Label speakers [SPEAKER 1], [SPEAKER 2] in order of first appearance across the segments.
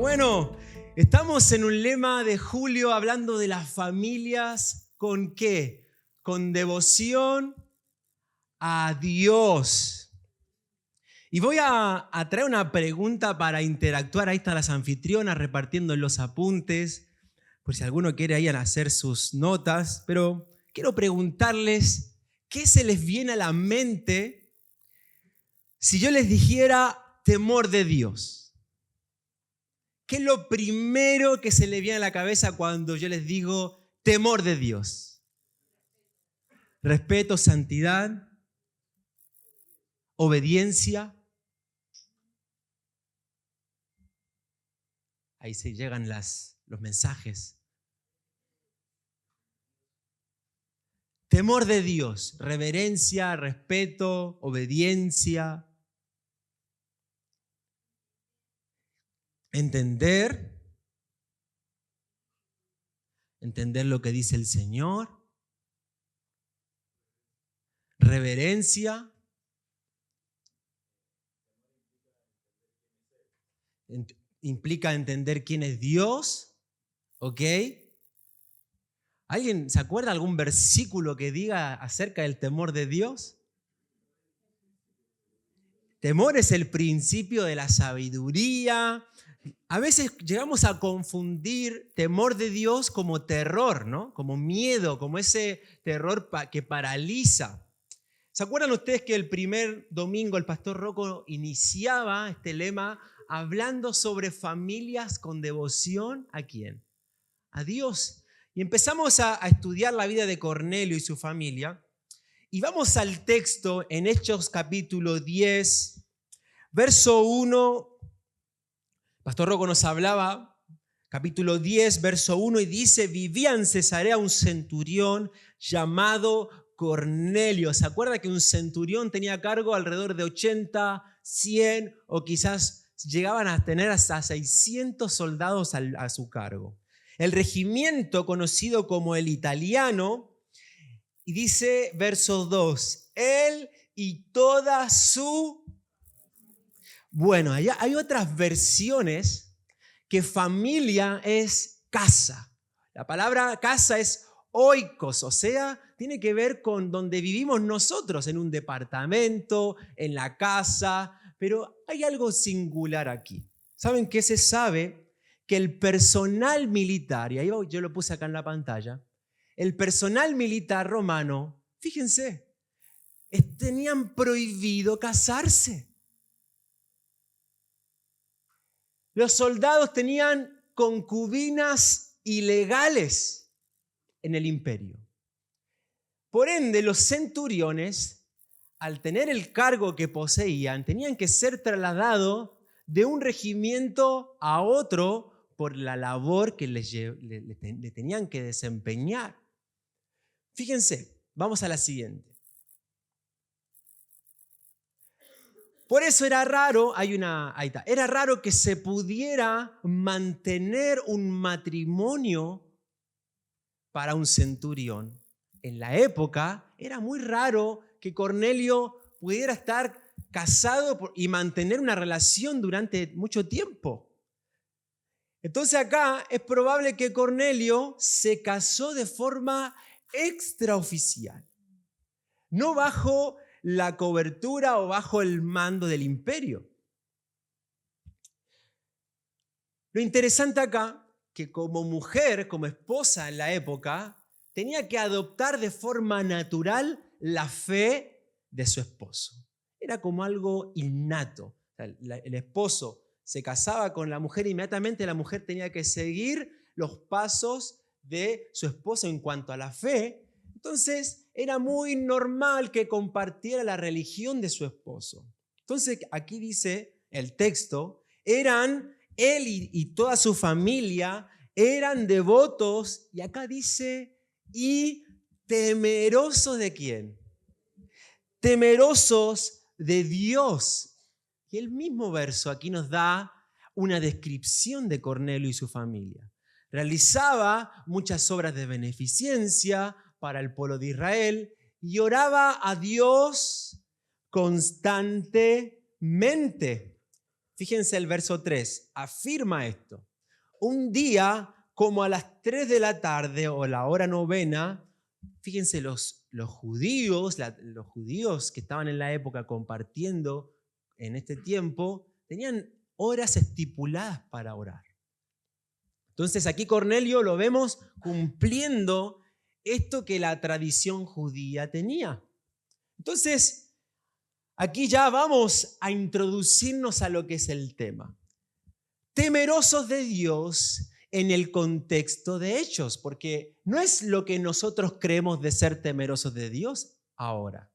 [SPEAKER 1] Bueno, estamos en un lema de Julio hablando de las familias ¿con qué? Con devoción a Dios. Y voy a traer una pregunta para interactuar. Ahí están las anfitrionas repartiendo los apuntes, por si alguno quiere ir a hacer sus notas. Pero quiero preguntarles, ¿qué se les viene a la mente si yo les dijera temor de Dios? ¿Qué es lo primero que se le viene a la cabeza cuando yo les digo temor de Dios? Respeto, santidad, obediencia. Ahí se llegan los mensajes. Temor de Dios, reverencia, respeto, obediencia. Entender lo que dice el Señor. Reverencia. Implica entender quién es Dios. ¿Ok? ¿Alguien se acuerda algún versículo que diga acerca del temor de Dios? Temor es el principio de la sabiduría. A veces llegamos a confundir temor de Dios como terror, ¿no? Como miedo, como ese terror que paraliza. ¿Se acuerdan ustedes que el primer domingo el pastor Rocco iniciaba este lema hablando sobre familias con devoción a quién? A Dios. Y empezamos a estudiar la vida de Cornelio y su familia. Y vamos al texto en Hechos capítulo 10, verso 1. Pastor Rocco nos hablaba, capítulo 10, verso 1, y dice, vivía en Cesarea un centurión llamado Cornelio. ¿Se acuerda que un centurión tenía a cargo alrededor de 80, 100 o quizás llegaban a tener hasta 600 soldados a su cargo? El regimiento conocido como el italiano, y dice verso 2, él y toda su... Bueno, hay otras versiones que familia es casa. La palabra casa es oikos, o sea, tiene que ver con donde vivimos nosotros, en un departamento, en la casa, pero hay algo singular aquí. ¿Saben qué se sabe? Que el personal militar, y ahí yo lo puse acá en la pantalla, el personal militar romano, fíjense, tenían prohibido casarse. Los soldados tenían concubinas ilegales en el imperio. Por ende, los centuriones, al tener el cargo que poseían, tenían que ser trasladados de un regimiento a otro por la labor que le tenían que desempeñar. Fíjense, vamos a la siguiente. Por eso era raro, era raro que se pudiera mantener un matrimonio para un centurión. En la época era muy raro que Cornelio pudiera estar casado y mantener una relación durante mucho tiempo. Entonces acá es probable que Cornelio se casó de forma extraoficial, no bajo la cobertura o bajo el mando del imperio. Lo interesante acá, que como mujer, como esposa en la época, tenía que adoptar de forma natural la fe de su esposo. Era como algo innato. O sea, el esposo se casaba con la mujer, inmediatamente la mujer tenía que seguir los pasos de su esposo en cuanto a la fe. Entonces era muy normal que compartiera la religión de su esposo. Entonces aquí dice el texto, él y toda su familia eran devotos, y acá dice, y temerosos ¿de quién? Temerosos de Dios. Y el mismo verso aquí nos da una descripción de Cornelio y su familia. Realizaba muchas obras de beneficencia para el pueblo de Israel y oraba a Dios constantemente. Fíjense el verso 3, afirma esto. Un día, como a las 3 de la tarde o la hora novena, fíjense los judíos que estaban en la época compartiendo en este tiempo, tenían horas estipuladas para orar. Entonces aquí Cornelio lo vemos cumpliendo esto que la tradición judía tenía. Entonces, aquí ya vamos a introducirnos a lo que es el tema. Temerosos de Dios en el contexto de Hechos, porque no es lo que nosotros creemos de ser temerosos de Dios ahora.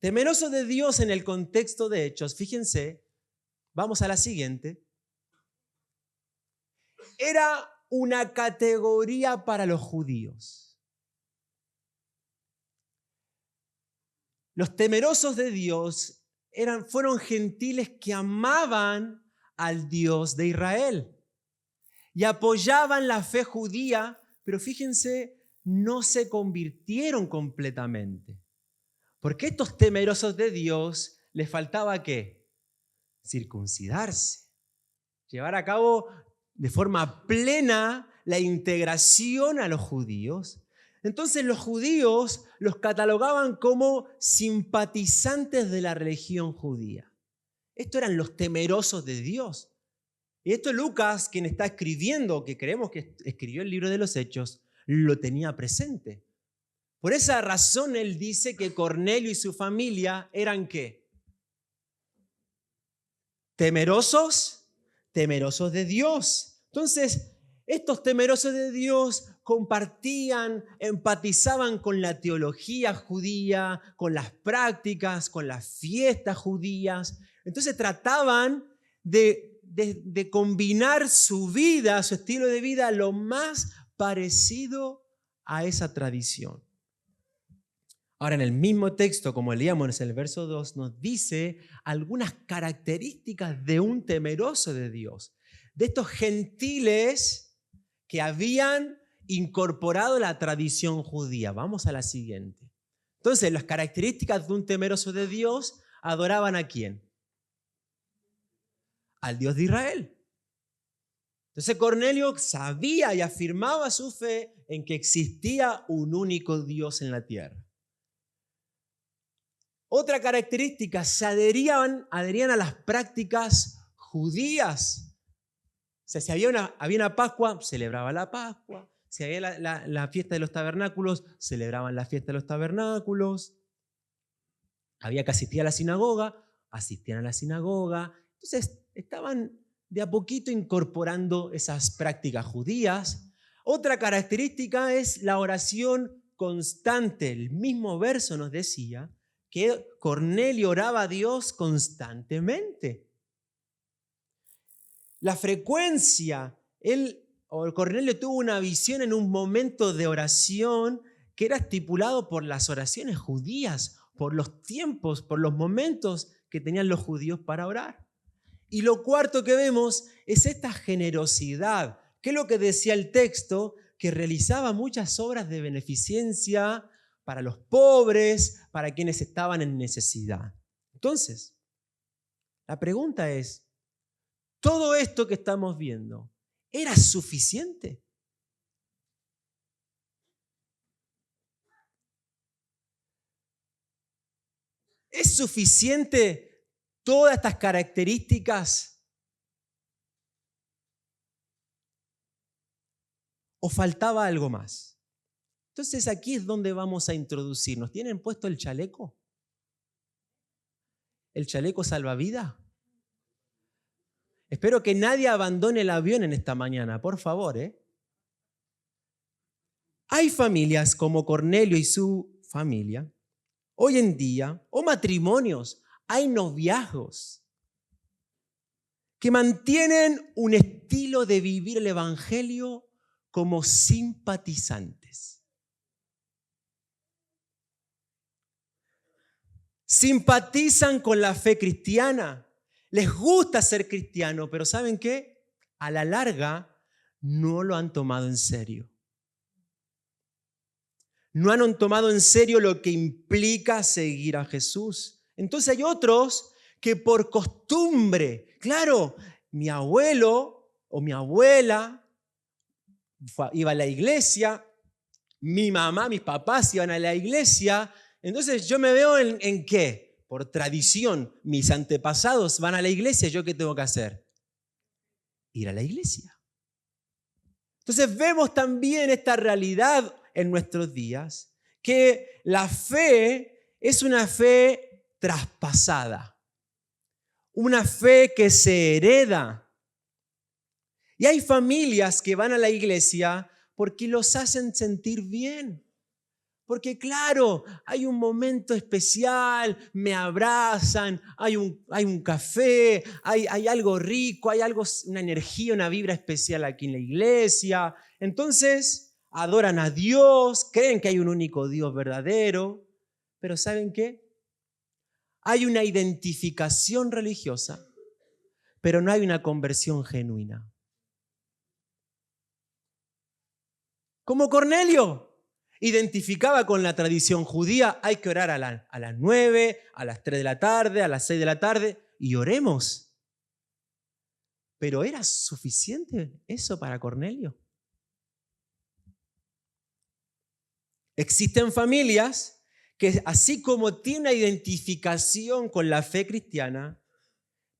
[SPEAKER 1] Temerosos de Dios en el contexto de Hechos, fíjense, vamos a la siguiente. Era una categoría para los judíos. Los temerosos de Dios fueron gentiles que amaban al Dios de Israel y apoyaban la fe judía, pero fíjense, no se convirtieron completamente. Porque a estos temerosos de Dios les faltaba ¿qué? Circuncidarse, llevar a cabo de forma plena la integración a los judíos. Entonces los judíos los catalogaban como simpatizantes de la religión judía. Estos eran los temerosos de Dios. Y esto Lucas, quien está escribiendo, que creemos que escribió el libro de los Hechos, lo tenía presente. Por esa razón él dice que Cornelio y su familia eran ¿qué? Temerosos de Dios. Entonces, estos temerosos de Dios compartían, empatizaban con la teología judía, con las prácticas, con las fiestas judías. Entonces trataban de combinar su vida, su estilo de vida, lo más parecido a esa tradición. Ahora, en el mismo texto, como leíamos en el verso 2, nos dice algunas características de un temeroso de Dios, de estos gentiles que habían incorporado la tradición judía. Vamos a la siguiente. Entonces, las características de un temeroso de Dios, ¿adoraban a quién? Al Dios de Israel. Entonces Cornelio sabía y afirmaba su fe en que existía un único Dios en la tierra. Otra característica, se adherían a las prácticas judías. O sea, si había una Pascua, celebraba la Pascua. Si había la fiesta de los tabernáculos, celebraban la fiesta de los tabernáculos. Había que asistir a la sinagoga, asistían a la sinagoga. Entonces estaban de a poquito incorporando esas prácticas judías. Otra característica es la oración constante. El mismo verso nos decía que Cornelio oraba a Dios constantemente. La frecuencia, Cornelio tuvo una visión en un momento de oración que era estipulado por las oraciones judías, por los tiempos, por los momentos que tenían los judíos para orar. Y lo cuarto que vemos es esta generosidad, que es lo que decía el texto, que realizaba muchas obras de beneficencia para los pobres, para quienes estaban en necesidad. Entonces, la pregunta es, ¿todo esto que estamos viendo era suficiente? ¿Es suficiente todas estas características? ¿O faltaba algo más? Entonces aquí es donde vamos a introducirnos. ¿Tienen puesto el chaleco? ¿El chaleco salvavidas? Espero que nadie abandone el avión en esta mañana, por favor. Hay familias como Cornelio y su familia, hoy en día, o matrimonios, hay noviazgos que mantienen un estilo de vivir el evangelio como simpatizantes. Simpatizan con la fe cristiana, les gusta ser cristiano, pero ¿saben qué? A la larga no lo han tomado en serio. No han tomado en serio lo que implica seguir a Jesús. Entonces hay otros que por costumbre, claro, mi abuelo o mi abuela iba a la iglesia, mi mamá, mis papás iban a la iglesia, entonces yo me veo ¿en qué? Por tradición, mis antepasados van a la iglesia, ¿yo qué tengo que hacer? Ir a la iglesia. Entonces vemos también esta realidad en nuestros días, que la fe es una fe traspasada, una fe que se hereda. Y hay familias que van a la iglesia porque los hacen sentir bien. Porque claro, hay un momento especial, me abrazan, hay un café, hay algo rico, hay algo, una energía, una vibra especial aquí en la iglesia. Entonces, adoran a Dios, creen que hay un único Dios verdadero, pero ¿saben qué? Hay una identificación religiosa, pero no hay una conversión genuina. Como Cornelio. Identificaba con la tradición judía, hay que orar a las 9, a las 3 de la tarde, a las 6 de la tarde, y oremos. ¿Pero era suficiente eso para Cornelio? Existen familias que así como tienen una identificación con la fe cristiana,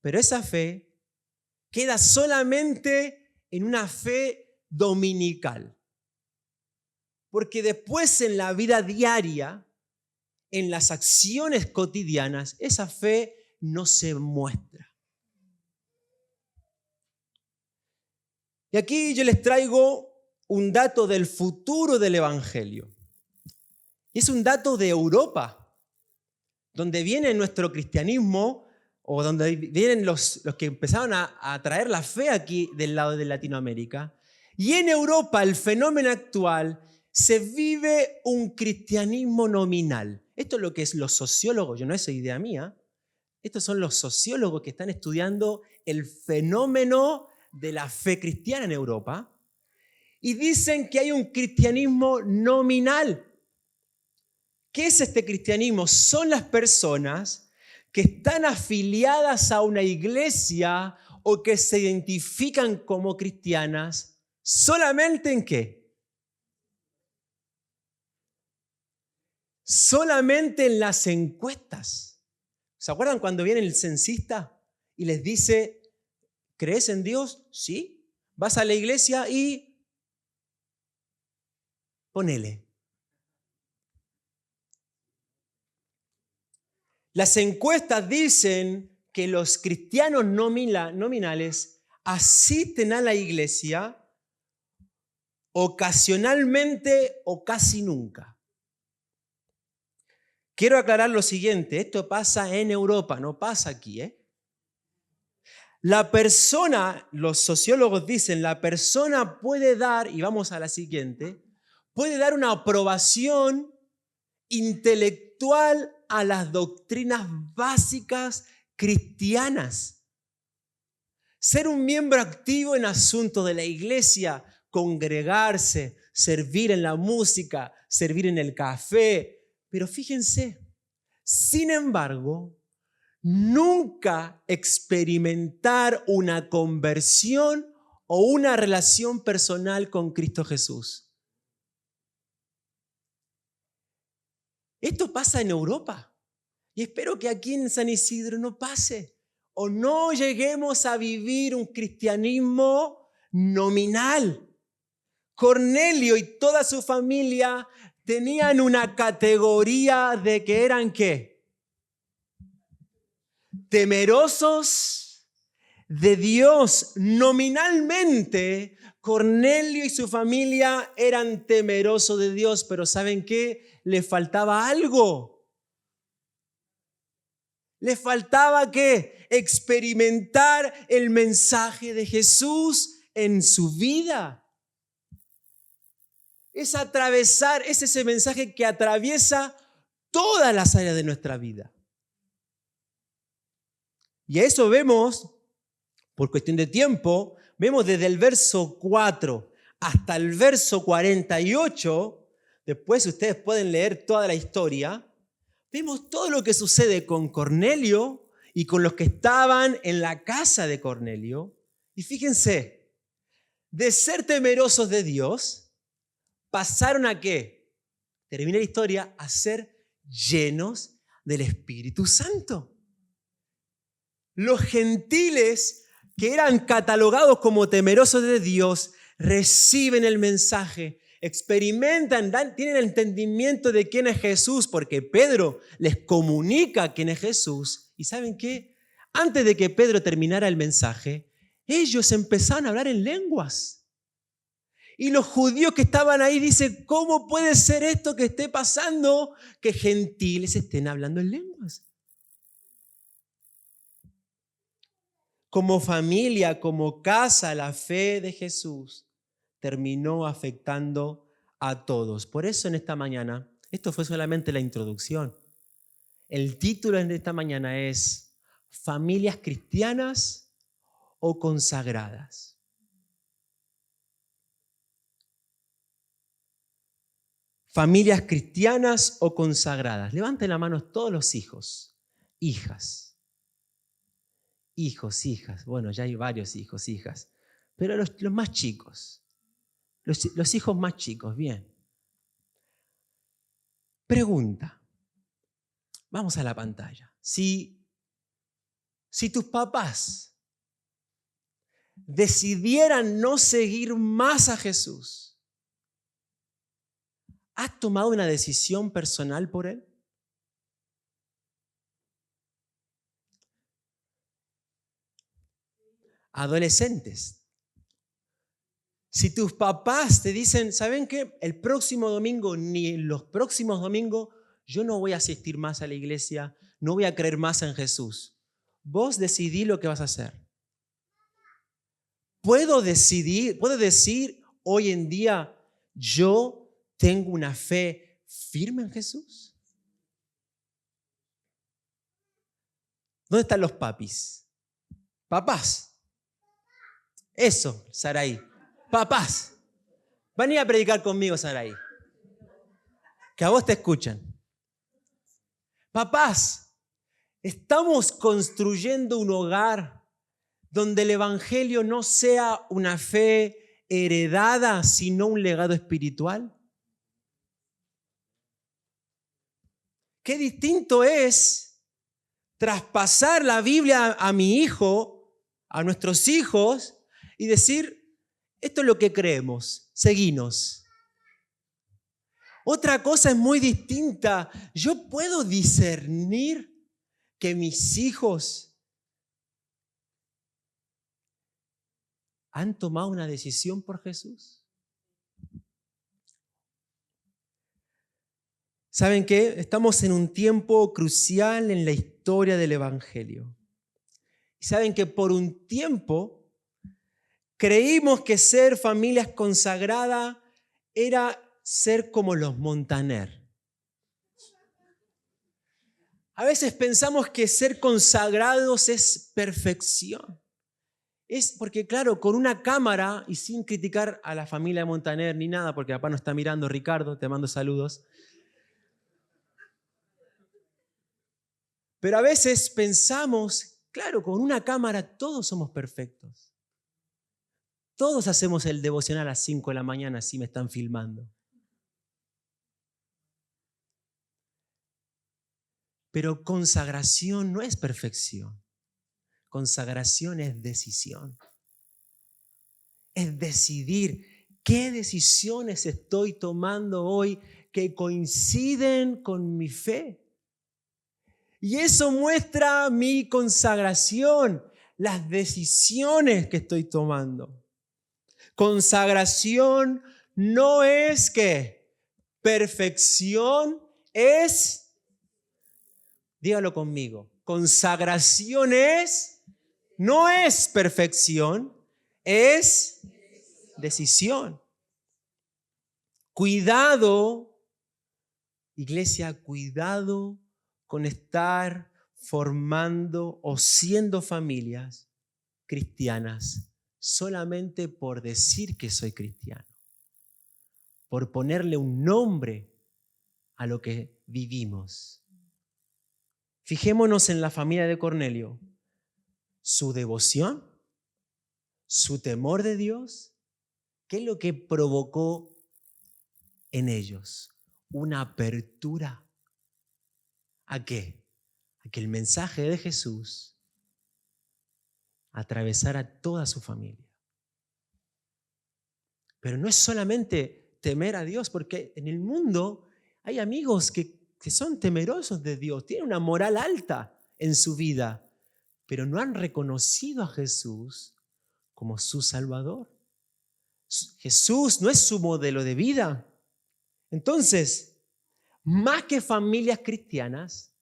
[SPEAKER 1] pero esa fe queda solamente en una fe dominical. Porque después en la vida diaria, en las acciones cotidianas, esa fe no se muestra. Y aquí yo les traigo un dato del futuro del Evangelio. Y es un dato de Europa, donde viene nuestro cristianismo, o donde vienen los que empezaron a traer la fe aquí del lado de Latinoamérica. Y en Europa el fenómeno actual se vive un cristianismo nominal. Esto es lo que es los sociólogos, yo no es idea mía, estos son los sociólogos que están estudiando el fenómeno de la fe cristiana en Europa y dicen que hay un cristianismo nominal. ¿Qué es este cristianismo? Son las personas que están afiliadas a una iglesia o que se identifican como cristianas solamente ¿en qué? Solamente en las encuestas. ¿Se acuerdan cuando viene el censista y les dice, ¿crees en Dios? Sí. ¿Vas a la iglesia? Y ponele. Las encuestas dicen que los cristianos nominales asisten a la iglesia ocasionalmente o casi nunca. Quiero aclarar lo siguiente, esto pasa en Europa, no pasa aquí. La persona, los sociólogos dicen, la persona puede dar, y vamos a la siguiente, puede dar una aprobación intelectual a las doctrinas básicas cristianas. Ser un miembro activo en asuntos de la iglesia, congregarse, servir en la música, servir en el café. Pero fíjense, sin embargo, nunca experimentar una conversión o una relación personal con Cristo Jesús. Esto pasa en Europa y espero que aquí en San Isidro no pase o no lleguemos a vivir un cristianismo nominal. Cornelio y toda su familia tenían una categoría de que eran ¿qué? Temerosos de Dios. Nominalmente, Cornelio y su familia eran temerosos de Dios, pero ¿saben qué? Le faltaba algo. Le faltaba ¿qué? Experimentar el mensaje de Jesús en su vida. Es atravesar, es ese mensaje que atraviesa todas las áreas de nuestra vida. Y a eso vemos, por cuestión de tiempo, vemos desde el verso 4 hasta el verso 48, después ustedes pueden leer toda la historia, vemos todo lo que sucede con Cornelio y con los que estaban en la casa de Cornelio. Y fíjense, de ser temerosos de Dios, pasaron ¿a qué? Termina la historia, a ser llenos del Espíritu Santo. Los gentiles que eran catalogados como temerosos de Dios reciben el mensaje, experimentan, tienen el entendimiento de quién es Jesús, porque Pedro les comunica quién es Jesús. ¿Y saben qué? Antes de que Pedro terminara el mensaje, ellos empezaron a hablar en lenguas. Y los judíos que estaban ahí dicen, ¿cómo puede ser esto que esté pasando? Que gentiles estén hablando en lenguas. Como familia, como casa, la fe de Jesús terminó afectando a todos. Por eso en esta mañana, esto fue solamente la introducción. El título de esta mañana es ¿Familias cristianas o consagradas? Familias cristianas o consagradas. Levanten la mano todos los hijos, hijas. Hijos, hijas. Bueno, ya hay varios hijos, hijas. Pero los más chicos. Los hijos más chicos, bien. Pregunta. Vamos a la pantalla. Si tus papás decidieran no seguir más a Jesús, ¿has tomado una decisión personal por él? Adolescentes. Si tus papás te dicen, ¿saben qué? El próximo domingo, ni los próximos domingos, yo no voy a asistir más a la iglesia, no voy a creer más en Jesús. Vos decidí lo que vas a hacer. ¿Puedo decir hoy en día, yo tengo una fe firme en Jesús? ¿Dónde están los papis? Papás. Eso, Saraí. Papás. Van a predicar conmigo, Saraí. Que a vos te escuchan. Papás, estamos construyendo un hogar donde el evangelio no sea una fe heredada, sino un legado espiritual. Qué distinto es traspasar la Biblia a mi hijo, a nuestros hijos, y decir, esto es lo que creemos, seguinos. Otra cosa es muy distinta. Yo puedo discernir que mis hijos han tomado una decisión por Jesús. ¿Saben qué? Estamos en un tiempo crucial en la historia del Evangelio. Y saben que por un tiempo creímos que ser familias consagradas era ser como los Montaner. A veces pensamos que ser consagrados es perfección. Es porque, claro, con una cámara, y sin criticar a la familia Montaner ni nada, porque papá no está mirando, Ricardo, te mando saludos. Pero a veces pensamos, claro, con una cámara todos somos perfectos. Todos hacemos el devocional a las 5 de la mañana si me están filmando. Pero consagración no es perfección. Consagración es decisión. Es decidir qué decisiones estoy tomando hoy que coinciden con mi fe. Y eso muestra mi consagración, las decisiones que estoy tomando. Consagración no es que perfección es, dígalo conmigo, consagración no es perfección, es decisión. Cuidado, iglesia, cuidado con estar formando o siendo familias cristianas solamente por decir que soy cristiano, por ponerle un nombre a lo que vivimos. Fijémonos en la familia de Cornelio. Su devoción, su temor de Dios, ¿qué es lo que provocó en ellos? Una apertura. ¿A qué? A que el mensaje de Jesús atravesara toda su familia. Pero no es solamente temer a Dios, porque en el mundo hay amigos que son temerosos de Dios, tienen una moral alta en su vida, pero no han reconocido a Jesús como su Salvador. Jesús no es su modelo de vida. Entonces, más que familias cristianas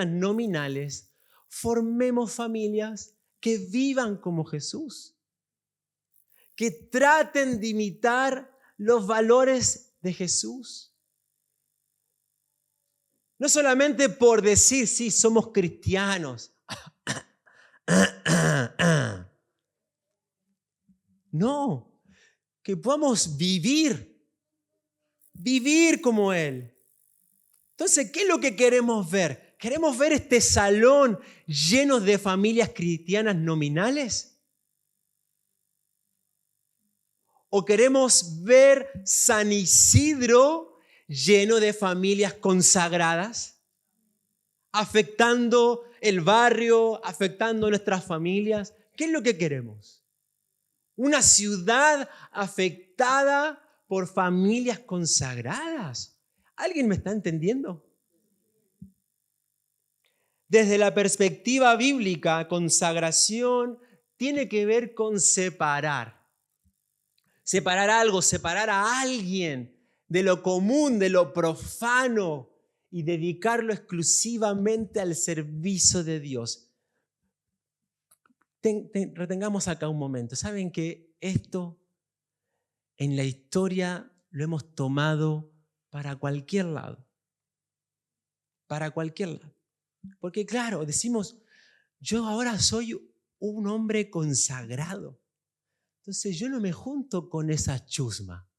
[SPEAKER 1] nominales, formemos familias que vivan como Jesús, que traten de imitar los valores de Jesús. No solamente por decir, sí, somos cristianos. No, que podamos vivir como Él. Entonces, ¿qué es lo que queremos ver? ¿Queremos ver este salón lleno de familias cristianas nominales? ¿O queremos ver San Isidro lleno de familias consagradas, afectando el barrio, afectando nuestras familias? ¿Qué es lo que queremos? Una ciudad afectada por familias consagradas. ¿Alguien me está entendiendo? Desde la perspectiva bíblica, consagración tiene que ver con separar. Separar algo, separar a alguien de lo común, de lo profano y dedicarlo exclusivamente al servicio de Dios. Retengamos acá un momento. ¿Saben que esto en la historia lo hemos tomado para cualquier lado? Para cualquier lado. Porque claro, decimos, yo ahora soy un hombre consagrado. Entonces yo no me junto con esa chusma.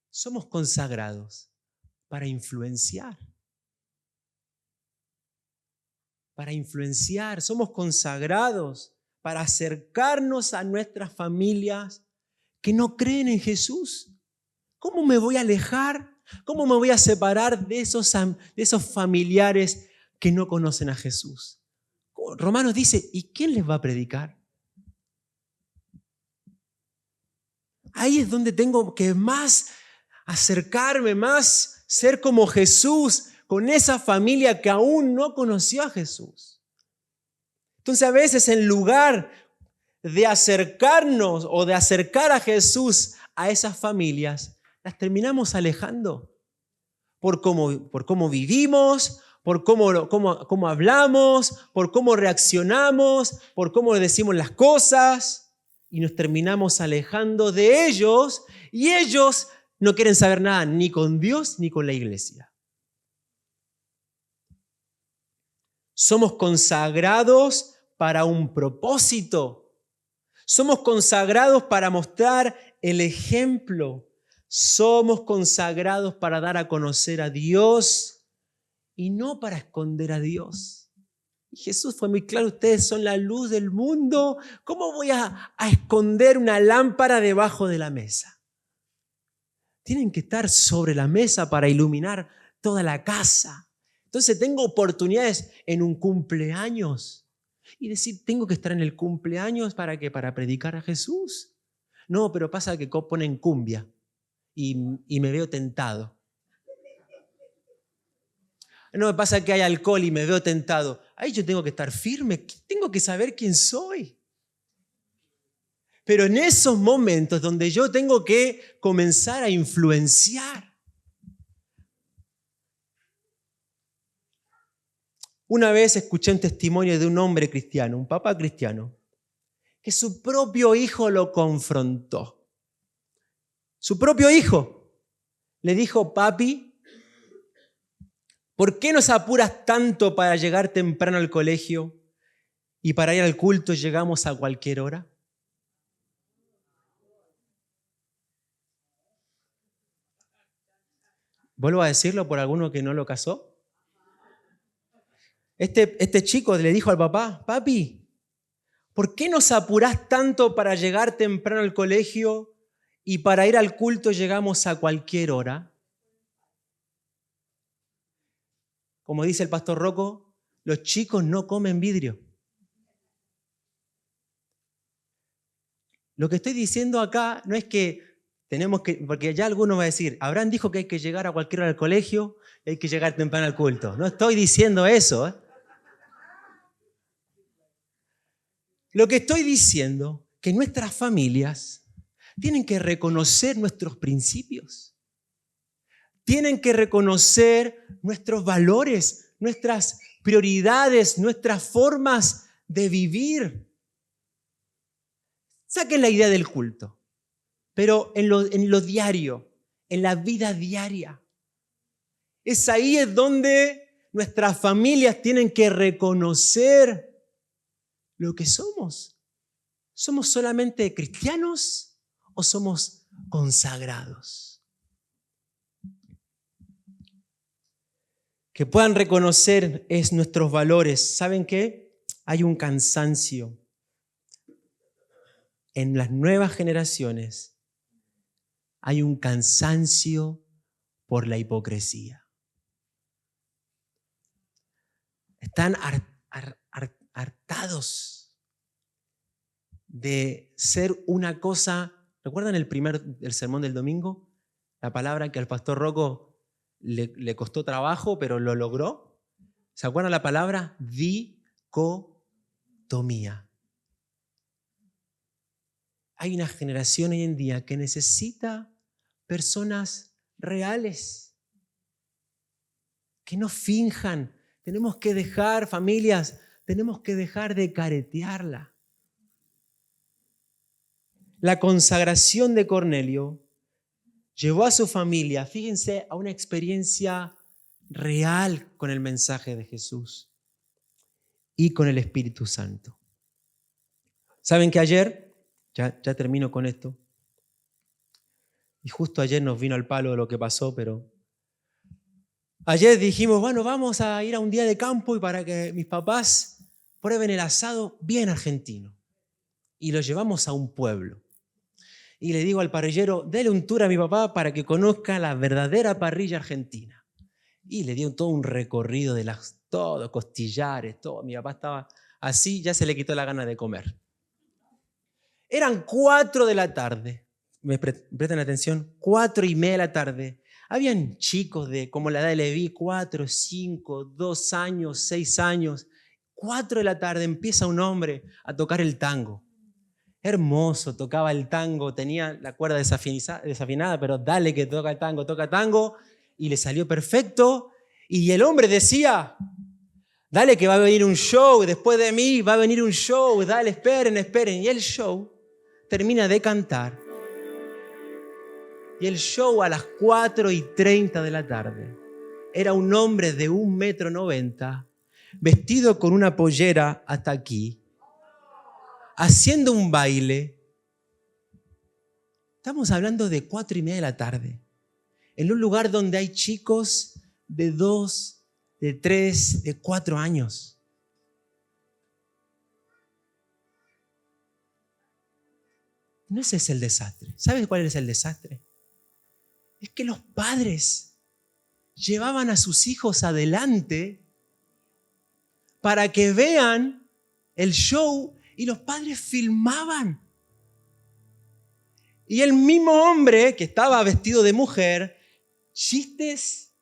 [SPEAKER 1] Somos consagrados para influenciar. Para influenciar. Somos consagrados para acercarnos a nuestras familias que no creen en Jesús. ¿Cómo me voy a alejar? ¿Cómo me voy a separar de esos familiares que no conocen a Jesús? Romanos dice, ¿y quién les va a predicar? Ahí es donde tengo que más acercarme, más ser como Jesús, con esa familia que aún no conoció a Jesús. Entonces a veces en lugar de acercarnos o de acercar a Jesús a esas familias, las terminamos alejando por cómo vivimos, por cómo hablamos, por cómo reaccionamos, por cómo decimos las cosas, y nos terminamos alejando de ellos, y ellos no quieren saber nada ni con Dios ni con la iglesia. Somos consagrados para un propósito. Somos consagrados para mostrar el ejemplo. Somos consagrados para dar a conocer a Dios y no para esconder a Dios. Y Jesús fue muy claro, ustedes son la luz del mundo. ¿Cómo voy a esconder una lámpara debajo de la mesa? Tienen que estar sobre la mesa para iluminar toda la casa. Entonces tengo oportunidades en un cumpleaños y decir, tengo que estar en el cumpleaños ¿para qué? Para predicar a Jesús. No, pero pasa que ponen cumbia y me veo tentado. No, me pasa que hay alcohol y me veo tentado. Ahí yo tengo que estar firme, tengo que saber quién soy. Pero en esos momentos donde yo tengo que comenzar a influenciar. Una vez escuché un testimonio de un hombre cristiano, un papá cristiano, que su propio hijo lo confrontó. Su propio hijo le dijo, papi, ¿por qué nos apuras tanto para llegar temprano al colegio? y para ir al culto llegamos a cualquier hora? Vuelvo a decirlo por alguno que no lo casó. Este chico le dijo al papá: papi, ¿por qué nos apurás tanto para llegar temprano al colegio y para ir al culto llegamos a cualquier hora? Como dice el pastor Rocco, los chicos no comen vidrio. Lo que estoy diciendo acá no es que tenemos que, porque ya alguno va a decir, Abraham dijo que hay que llegar a cualquier hora al colegio y hay que llegar temprano al culto. No estoy diciendo eso, ¿eh? Lo que estoy diciendo es que nuestras familias tienen que reconocer nuestros principios. Tienen que reconocer nuestros valores, nuestras prioridades, nuestras formas de vivir. Saquen la idea del culto, pero en lo diario, en la vida diaria. Es ahí es donde nuestras familias tienen que reconocer lo que somos. ¿Somos solamente cristianos o somos consagrados? Que puedan reconocer nuestros valores. ¿Saben qué? Hay un cansancio en las nuevas generaciones. Hay un cansancio por la hipocresía. Están hartados de ser una cosa. ¿Recuerdan el sermón del domingo? La palabra que al pastor Rocco le costó trabajo, pero lo logró. ¿Se acuerdan la palabra? Dicotomía. Hay una generación hoy en día que necesita personas reales, que no finjan. Tenemos que dejar, familias, tenemos que dejar de caretearla. La consagración de Cornelio llevó a su familia, fíjense, a una experiencia real con el mensaje de Jesús y con el Espíritu Santo. ¿Saben que ayer, ya termino con esto, y justo ayer nos vino al palo lo que pasó, pero ayer dijimos, bueno, vamos a ir a un día de campo y para que mis papás prueben el asado bien argentino. Y lo llevamos a un pueblo. Y le digo al parrillero, dele un tour a mi papá para que conozca la verdadera parrilla argentina. Y le dio todo un recorrido de todo, costillares, todo. Mi papá estaba así, ya se le quitó la gana de comer. Eran 4 de la tarde. ¿Me prestan atención? 4:30 de la tarde. Habían chicos de como la edad de Leví, 4, 5, 2 años, 6 años. 4 de la tarde empieza un hombre a tocar el tango. Hermoso, tocaba el tango, tenía la cuerda desafinada, pero dale que toca tango, y le salió perfecto. Y el hombre decía, dale que va a venir un show, después de mí va a venir un show, dale, esperen. Y el show termina de cantar. Y el show a las 4:30 de la tarde era un hombre de 1,90 m, vestido con una pollera hasta aquí, haciendo un baile. Estamos hablando de 4:30 de la tarde, en un lugar donde hay chicos de 2, de 3, de 4 años. No ese es el desastre. ¿Sabes cuál es el desastre? Es que los padres llevaban a sus hijos adelante para que vean el show y los padres filmaban. Y el mismo hombre que estaba vestido de mujer, chistes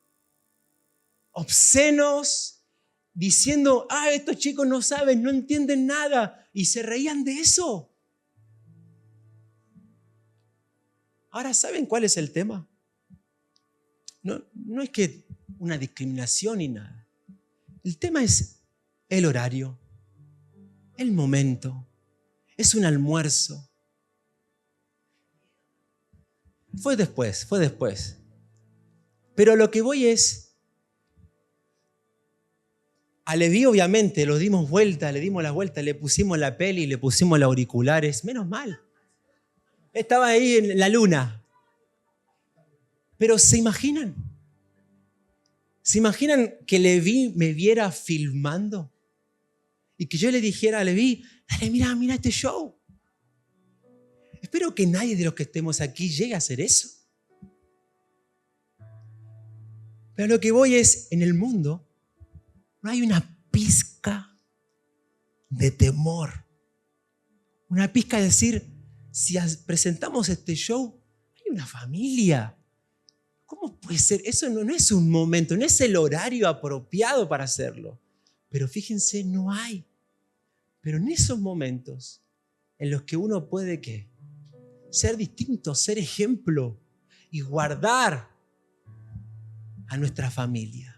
[SPEAKER 1] obscenos, diciendo, estos chicos no saben, no entienden nada, y se reían de eso. Ahora, ¿saben cuál es el tema? No es que una discriminación ni nada. El tema es el horario, el momento, es un almuerzo. Fue después. Pero lo que voy es, A Leví obviamente lo dimos vuelta, le dimos la vuelta, le pusimos la peli, le pusimos los auriculares. Menos mal. Estaba ahí en la luna. Pero ¿se imaginan? ¿Se imaginan que Leví me viera filmando? Y que yo le dijera a Leví, dale, mira este show. Espero que nadie de los que estemos aquí llegue a hacer eso. Pero lo que voy es, en el mundo no hay una pizca de temor. Una pizca de decir, si presentamos este show, hay una familia. ¿Cómo puede ser? Eso no es un momento, no es el horario apropiado para hacerlo. Pero fíjense, no hay. Pero en esos momentos en los que uno puede, ¿qué? Ser distinto, ser ejemplo y guardar a nuestra familia.